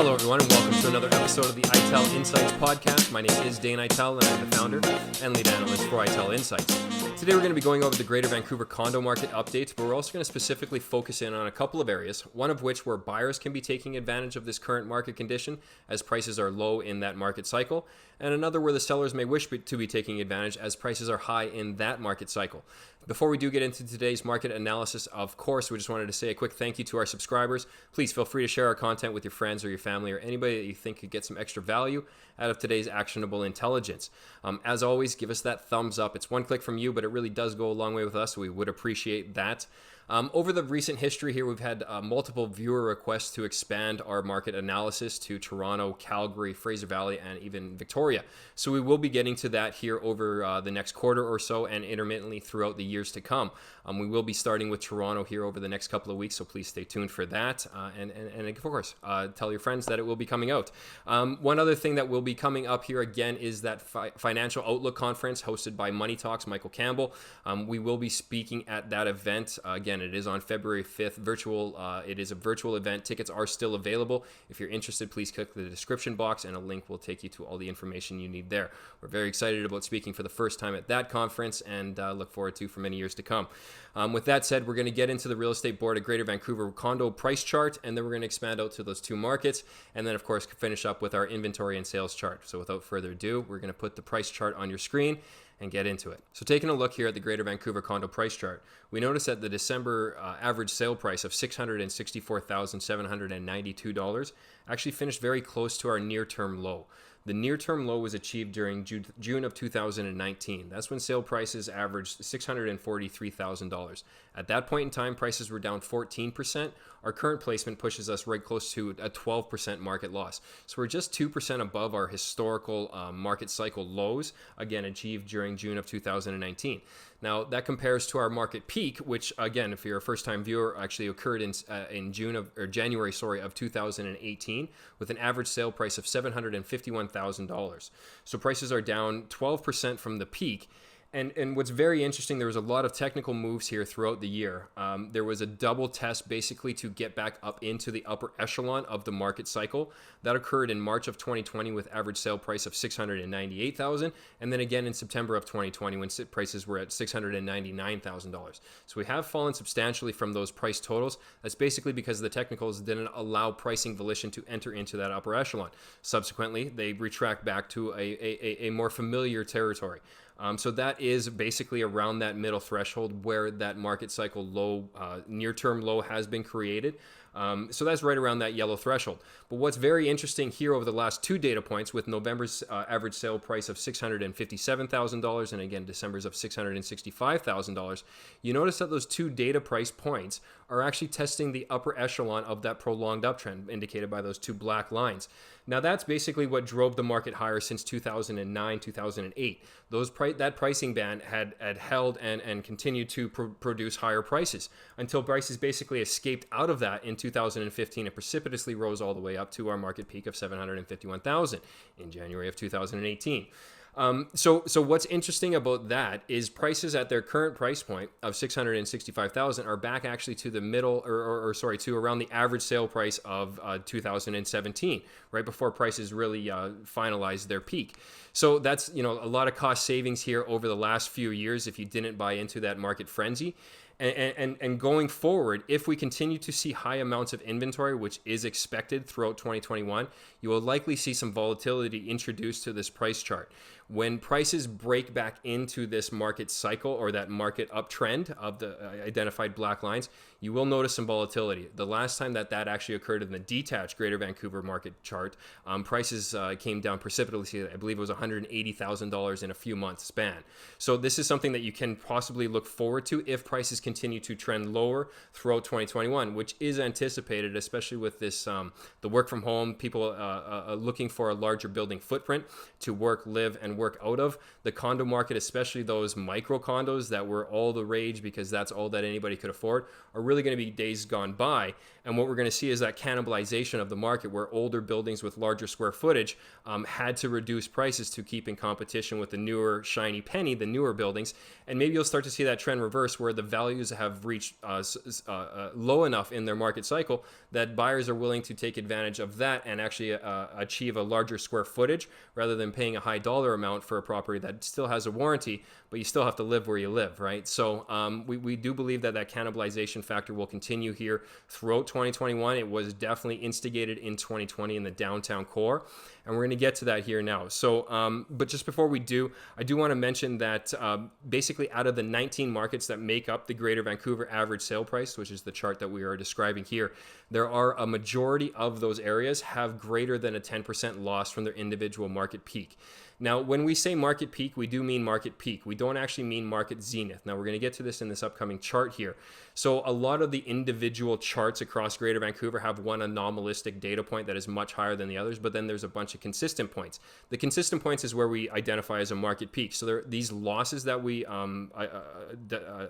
Hello, everyone, and welcome to another episode of the ITEL Insights podcast. My name is Dane ITEL, and I'm the founder and lead analyst for ITEL Insights. Today, we're going to be going over the Greater Vancouver Condo market updates, but we're also going to specifically focus in on a couple of areas, one of which where buyers can be taking advantage of this current market condition as prices are low in that market cycle, and another where the sellers may wish to be taking advantage as prices are high in that market cycle. Before we do get into today's market analysis, of course, we just wanted to say a quick thank you to our subscribers. Please feel free to share our content with your friends or your family or anybody that you think could get some extra value out of today's actionable intelligence. As always, give us that thumbs up. It's one click from you, but it really does go a long way with us, so we would appreciate that. Over the recent history here, we've had multiple viewer requests to expand our market analysis to Toronto, Calgary, Fraser Valley, and even Victoria. So we will be getting to that here over the next quarter or so and intermittently throughout the years to come. We will be starting with Toronto here over the next couple of weeks, so please stay tuned for that. And of course, tell your friends that it will be coming out. One other thing that will be coming up here again is that Financial Outlook Conference hosted by Money Talks, Michael Campbell. We will be speaking at that event. Again, it is on February 5th, virtual. It is a virtual event. Tickets are still available. If you're interested, please click the description box and a link will take you to all the information you need there. We're very excited about speaking for the first time at that conference and look forward to for many years to come. With that said, we're going to get into the real estate board at Greater Vancouver Condo price chart, and then we're going to expand out to those two markets, and then of course finish up with our inventory and sales chart. So without further ado, we're going to put the price chart on your screen and get into it. So taking a look here at the Greater Vancouver Condo price chart, we notice that the December average sale price of $664,792 actually finished very close to our near-term low. The near-term low was achieved during June of 2019. That's when sale prices averaged $643,000. At that point in time, prices were down 14%. Our current placement pushes us right close to a 12% market loss. So we're just 2% above our historical market cycle lows, again, achieved during June of 2019. Now, that compares to our market peak, which, again, if you're a first-time viewer, actually occurred in January of 2018, with an average sale price of $751,000. So prices are down 12% from the peak. And what's very interesting, there was a lot of technical moves here throughout the year. There was a double test basically to get back up into the upper echelon of the market cycle. That occurred in March of 2020 with average sale price of $698,000, and then again in September of 2020 when prices were at $699,000. So we have fallen substantially from those price totals. That's basically because the technicals didn't allow pricing volition to enter into that upper echelon. Subsequently, they retract back to a more familiar territory. So that is basically around that middle threshold where that market cycle low, near-term low has been created. So that's right around that yellow threshold. But what's very interesting here over the last two data points with November's average sale price of $657,000 and again December's of $665,000, you notice that those two data price points are actually testing the upper echelon of that prolonged uptrend indicated by those two black lines. Now that's basically what drove the market higher since 2009, 2008. That pricing band had held and continued to produce higher prices until prices basically escaped out of that in 2015 and precipitously rose all the way up to our market peak of $751,000 in January of 2018. So what's interesting about that is prices at their current price point of $665,000 are back actually to the middle, to around the average sale price of 2017, right before prices really finalized their peak. So that's a lot of cost savings here over the last few years if you didn't buy into that market frenzy. And going forward, if we continue to see high amounts of inventory, which is expected throughout 2021, you will likely see some volatility introduced to this price chart. When prices break back into this market cycle or that market uptrend of the identified black lines, you will notice some volatility. The last time that actually occurred in the detached Greater Vancouver market chart, prices came down precipitously. I believe it was $180,000 in a few months span. So this is something that you can possibly look forward to if prices continue to trend lower throughout 2021, which is anticipated, especially with this the work from home, people looking for a larger building footprint to work, live, and and work out of. The condo market, especially those micro condos that were all the rage because that's all that anybody could afford, are really going to be days gone by. And what we're going to see is that cannibalization of the market, where older buildings with larger square footage had to reduce prices to keep in competition with the newer shiny penny, the newer buildings. And maybe you'll start to see that trend reverse, where the values have reached low enough in their market cycle that buyers are willing to take advantage of that and actually achieve a larger square footage rather than paying a high dollar amount for a property that still has a warranty, but you still have to live where you live, right? So we do believe that cannibalization factor will continue here throughout 2021. It was definitely instigated in 2020 in the downtown core, and we're going to get to that here now. So, but just before we do, I do want to mention that basically out of the 19 markets that make up the Greater Vancouver average sale price, which is the chart that we are describing here, there are a majority of those areas have greater than a 10% loss from their individual market peak. Now, when we say market peak, we do mean market peak. We don't actually mean market zenith. Now, we're going to get to this in this upcoming chart here. So a lot of the individual charts across Greater Vancouver have one anomalistic data point that is much higher than the others, but then there's a bunch of consistent points. The consistent points is where we identify as a market peak. So these losses that we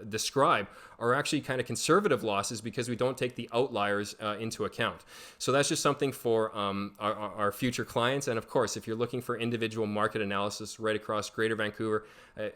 describe are actually kind of conservative losses because we don't take the outliers into account. So that's just something for our future clients. And of course, if you're looking for individual market analysis right across Greater Vancouver,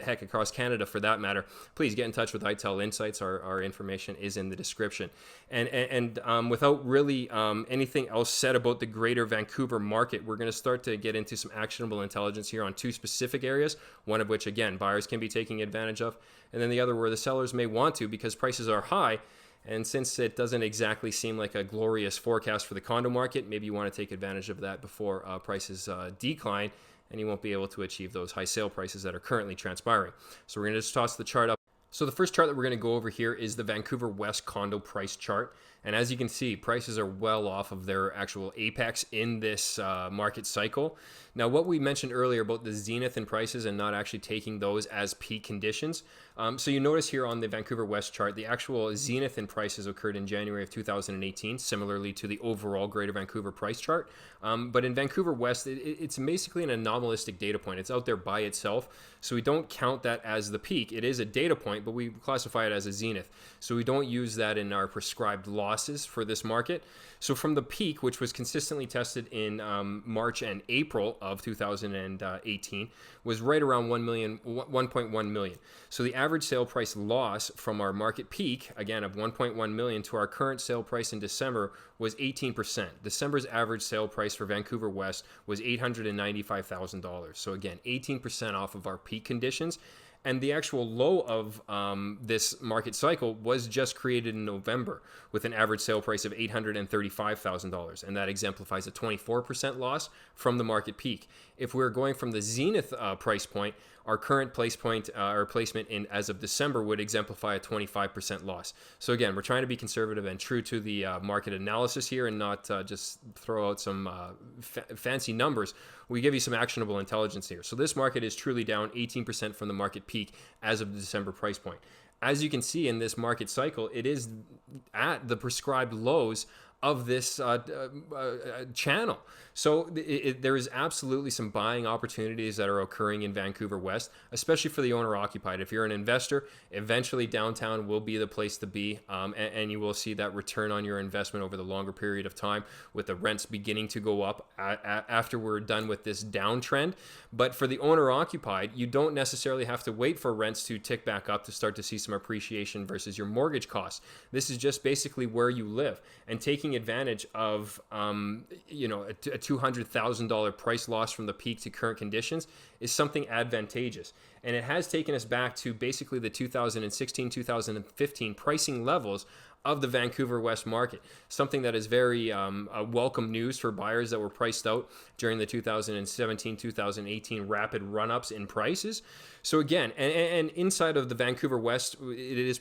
heck, across Canada for that matter, please get in touch with ITEL Insights. Our information is in the description. And without really anything else said about the Greater Vancouver market, we're going to start to get into some actionable intelligence here on two specific areas, one of which, again, buyers can be taking advantage of, and then the other where the sellers may want to because prices are high. And since it doesn't exactly seem like a glorious forecast for the condo market, maybe you want to take advantage of that before prices decline, and you won't be able to achieve those high sale prices that are currently transpiring. So we're going to just toss the chart up. So the first chart that we're going to go over here is the Vancouver West condo price chart. And as you can see, prices are well off of their actual apex in this market cycle. Now, what we mentioned earlier about the zenith in prices and not actually taking those as peak conditions. So you notice here on the Vancouver West chart, the actual zenith in prices occurred in January of 2018, similarly to the overall Greater Vancouver price chart. But in Vancouver West, it's basically an anomalistic data point. It's out there by itself. So we don't count that as the peak. It is a data point, but we classify it as a zenith. So we don't use that in our prescribed losses for this market. So from the peak, which was consistently tested in March and April of 2018, was right around 1.1 million. So the average sale price loss from our market peak, again, of 1.1 million to our current sale price in December was 18%. December's average sale price for Vancouver West was $895,000. So again, 18% off of our peak conditions. And the actual low of this market cycle was just created in November with an average sale price of $835,000. And that exemplifies a 24% loss from the market peak. If we're going from the zenith price point, our current place point or placement in as of December would exemplify a 25% loss. So again, we're trying to be conservative and true to the market analysis here and not just throw out some fancy numbers. We give you some actionable intelligence here. So this market is truly down 18% from the market peak as of the December price point. As you can see in this market cycle, it is at the prescribed lows of this channel. So there is absolutely some buying opportunities that are occurring in Vancouver West, especially for the owner-occupied. If you're an investor, eventually downtown will be the place to be, and you will see that return on your investment over the longer period of time with the rents beginning to go up after we're done with this downtrend. But for the owner-occupied, you don't necessarily have to wait for rents to tick back up to start to see some appreciation versus your mortgage costs. This is just basically where you live, and taking advantage of a $200,000 price loss from the peak to current conditions is something advantageous. And it has taken us back to basically the 2016-2015 pricing levels of the Vancouver West market, something that is very welcome news for buyers that were priced out during the 2017-2018 rapid run-ups in prices. So again, and inside of the Vancouver West, it is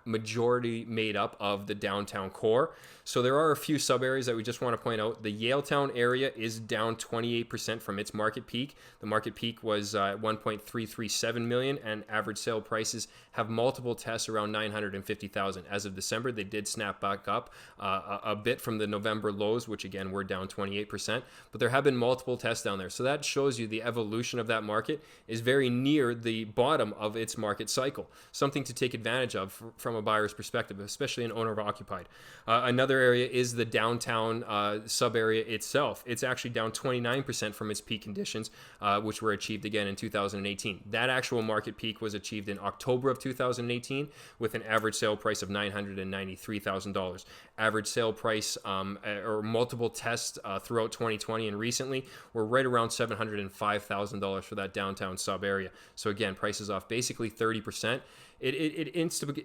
majority made up of the downtown core. So there are a few sub areas that we just want to point out. The Yaletown area is down 28% from its market peak. The market peak was 1.337 million, and average sale prices have multiple tests around 950,000 as of December. December, they did snap back up a bit from the November lows, which again were down 28%, but there have been multiple tests down there. So that shows you the evolution of that market is very near the bottom of its market cycle, something to take advantage of from a buyer's perspective, especially an owner occupied. Another area is the downtown sub area itself. It's actually down 29% from its peak conditions, which were achieved again in 2018. That actual market peak was achieved in October of 2018 with an average sale price of $993,000. Average sale price or multiple tests throughout 2020 and recently were right around $705,000 for that downtown sub area. So again, prices off basically 30%. It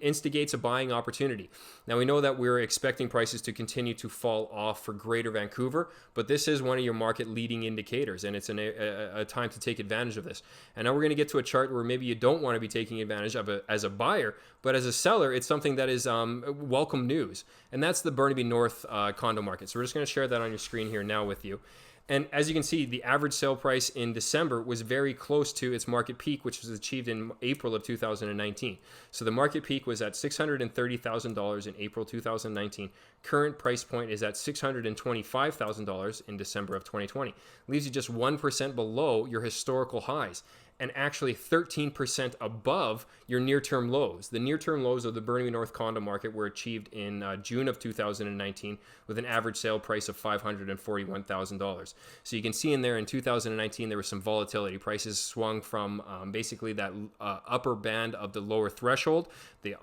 instigates a buying opportunity. Now, we know that we're expecting prices to continue to fall off for Greater Vancouver, but this is one of your market leading indicators, and it's a time to take advantage of this. And now we're going to get to a chart where maybe you don't want to be taking advantage of it as a buyer, but as a seller, it's something that is welcome news, and that's the Burnaby North condo market. So we're just going to share that on your screen here now with you. And as you can see, the average sale price in December was very close to its market peak, which was achieved in April of 2019. So the market peak was at $630,000 in April 2019. Current price point is at $625,000 in December of 2020. Leaves you just 1% below your historical highs, and actually 13% above your near-term lows. The near-term lows of the Burnaby North condo market were achieved in June of 2019 with an average sale price of $541,000. So you can see in there in 2019 there was some volatility. Prices swung from basically that upper band of the lower threshold, the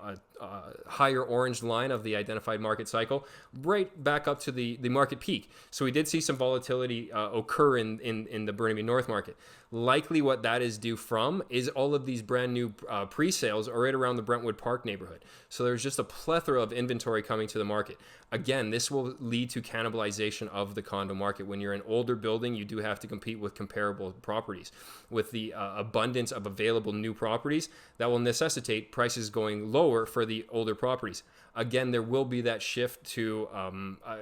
higher orange line of the identified market cycle, right back up to the market peak. So we did see some volatility occur in the Burnaby North market. Likely what that is due from is all of these brand new pre-sales are right around the Brentwood Park neighborhood. So there's just a plethora of inventory coming to the market. Again, this will lead to cannibalization of the condo market. When you're an older building, you do have to compete with comparable properties. With the abundance of available new properties, that will necessitate prices going lower for the older properties. Again, there will be that shift to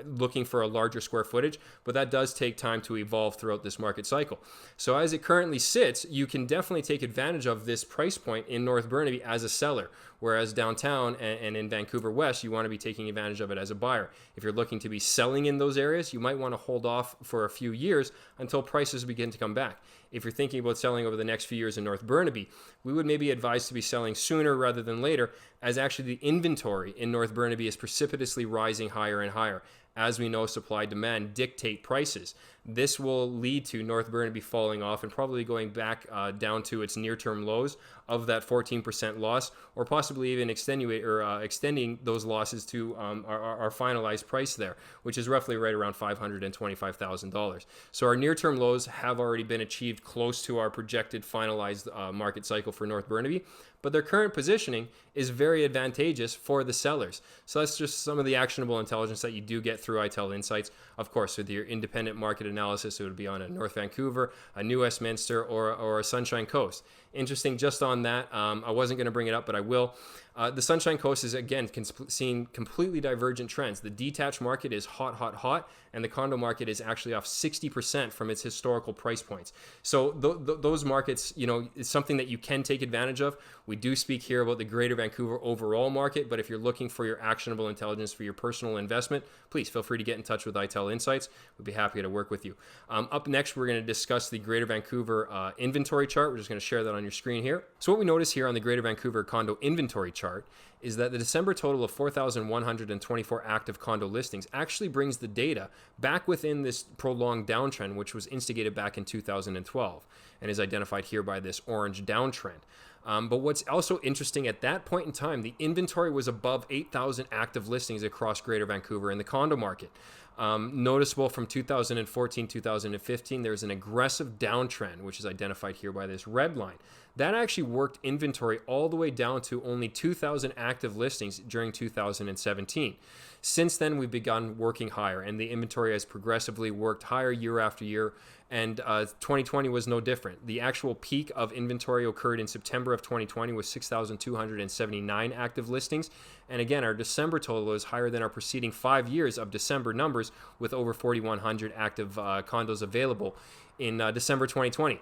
looking for a larger square footage, but that does take time to evolve throughout this market cycle. So as it currently sits, you can definitely take advantage of this price point in North Burnaby as a seller, whereas downtown and in Vancouver West, you want to be taking advantage of it as a buyer. If you're looking to be selling in those areas, you might want to hold off for a few years until prices begin to come back. If you're thinking about selling over the next few years in North Burnaby, we would maybe advise to be selling sooner rather than later, as actually the inventory in North Burnaby is precipitously rising higher and higher. As we know, supply demand dictate prices. This will lead to North Burnaby falling off and probably going back down to its near-term lows of that 14% loss, or possibly even extending those losses to our finalized price there, which is roughly right around $525,000. So our near-term lows have already been achieved close to our projected finalized market cycle for North Burnaby, but their current positioning is very advantageous for the sellers. So that's just some of the actionable intelligence that you do get through ITEL Insights. Of course, with your independent market analysis, it would be on a North Vancouver, a New Westminster, or a Sunshine Coast. Interesting just on that, I wasn't going to bring it up, but I will. The Sunshine Coast is, again, seeing completely divergent trends. The detached market is hot, hot, hot, and the condo market is actually off 60% from its historical price points. So those markets, is something that you can take advantage of. We do speak here about the Greater Vancouver overall market, but if you're looking for your actionable intelligence for your personal investment, please feel free to get in touch with ITEL Insights. We'd be happy to work with you. Up next, we're going to discuss the Greater Vancouver inventory chart. We're just going to share that on your screen here. So what we notice here on the Greater Vancouver condo inventory chart is that the December total of 4,124 active condo listings actually brings the data back within this prolonged downtrend, which was instigated back in 2012 and is identified here by this orange downtrend. But what's also interesting, at that point in time, the inventory was above 8,000 active listings across Greater Vancouver in the condo market. Noticeable from 2014, 2015, there's an aggressive downtrend, which is identified here by this red line. That actually worked inventory all the way down to only 2,000 active listings during 2017. Since then, we've begun working higher, and the inventory has progressively worked higher year after year, and 2020 was no different. The actual peak of inventory occurred in September of 2020 with 6,279 active listings, and again, our December total is higher than our preceding 5 years of December numbers, with over 4,100 active condos available in December 2020.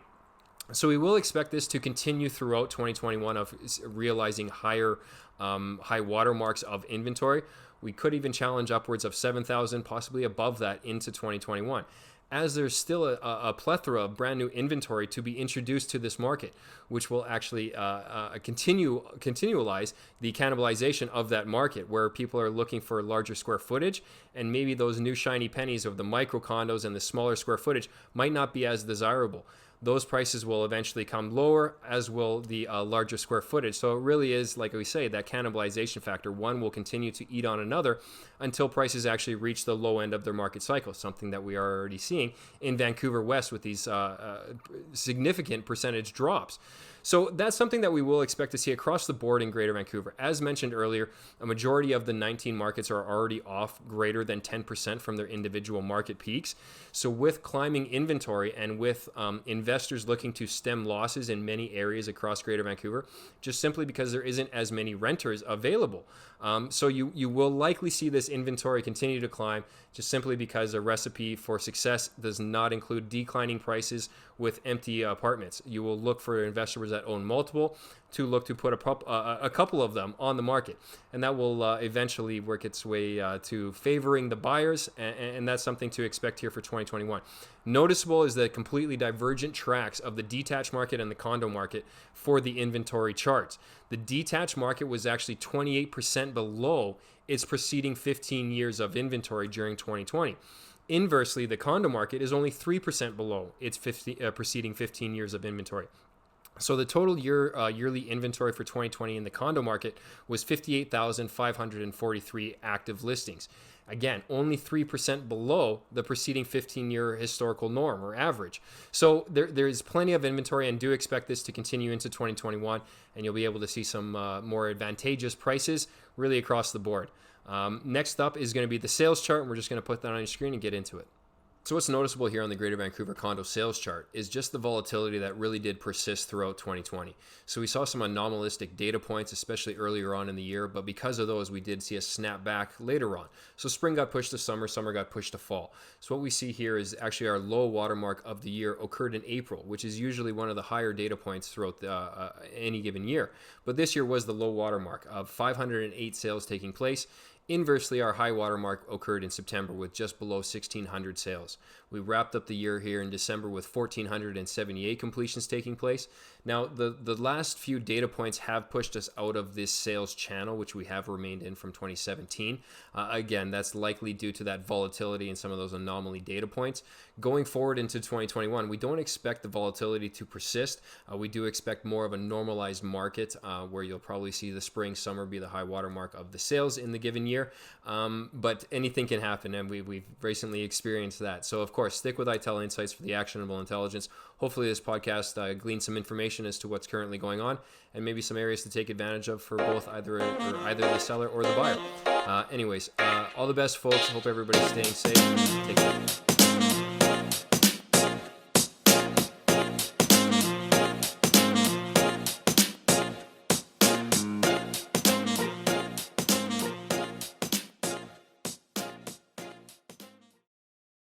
So we will expect this to continue throughout 2021 of realizing higher high watermarks of inventory. We could even challenge upwards of 7,000, possibly above that into 2021, as there's still a plethora of brand new inventory to be introduced to this market, which will actually continualize the cannibalization of that market, where people are looking for larger square footage, and maybe those new shiny pennies of the micro condos and the smaller square footage might not be as desirable. Those prices will eventually come lower, as will the larger square footage. So it really is, like we say, that cannibalization factor. One will continue to eat on another until prices actually reach the low end of their market cycle, something that we are already seeing in Vancouver West with these significant percentage drops. So that's something that we will expect to see across the board in Greater Vancouver. As mentioned earlier, a majority of the 19 markets are already off greater than 10% from their individual market peaks. So with climbing inventory and with investors looking to stem losses in many areas across Greater Vancouver, just simply because there isn't as many renters available. So you will likely see this inventory continue to climb, just simply because a recipe for success does not include declining prices with empty apartments. You will look for investors that own multiple to look to put a couple of them on the market, and that will eventually work its way to favoring the buyers, and that's something to expect here for 2021. Noticeable is the completely divergent tracks of the detached market and the condo market for the inventory charts. The detached market was actually 28% below its preceding 15 years of inventory during 2020. Inversely, the condo market is only 3% below its preceding 15 years of inventory. So the total yearly inventory for 2020 in the condo market was 58,543 active listings. Again, only 3% below the preceding 15-year historical norm or average. So there is plenty of inventory, and do expect this to continue into 2021, and you'll be able to see some more advantageous prices really across the board. Next up is going to be the sales chart, and we're just going to put that on your screen and get into it. So what's noticeable here on the Greater Vancouver condo sales chart is just the volatility that really did persist throughout 2020. So we saw some anomalistic data points, especially earlier on in the year, but because of those, we did see a snap back later on. So spring got pushed to summer, summer got pushed to fall. So what we see here is actually our low watermark of the year occurred in April, which is usually one of the higher data points throughout any given year. But this year was the low watermark of 508 sales taking place. Inversely, our high watermark occurred in September with just below 1,600 sales. We wrapped up the year here in December with 1,478 completions taking place. Now, the last few data points have pushed us out of this sales channel, which we have remained in from 2017. Again, that's likely due to that volatility and some of those anomaly data points. Going forward into 2021, we don't expect the volatility to persist. We do expect more of a normalized market where you'll probably see the spring, summer be the high watermark of the sales in the given year. But anything can happen, and we've recently experienced that. So, of course, stick with ITEL Insights for the actionable intelligence. Hopefully this podcast gleans some information as to what's currently going on, and maybe some areas to take advantage of for both either the seller or the buyer. Anyways, all the best, folks. Hope everybody's staying safe. Take care.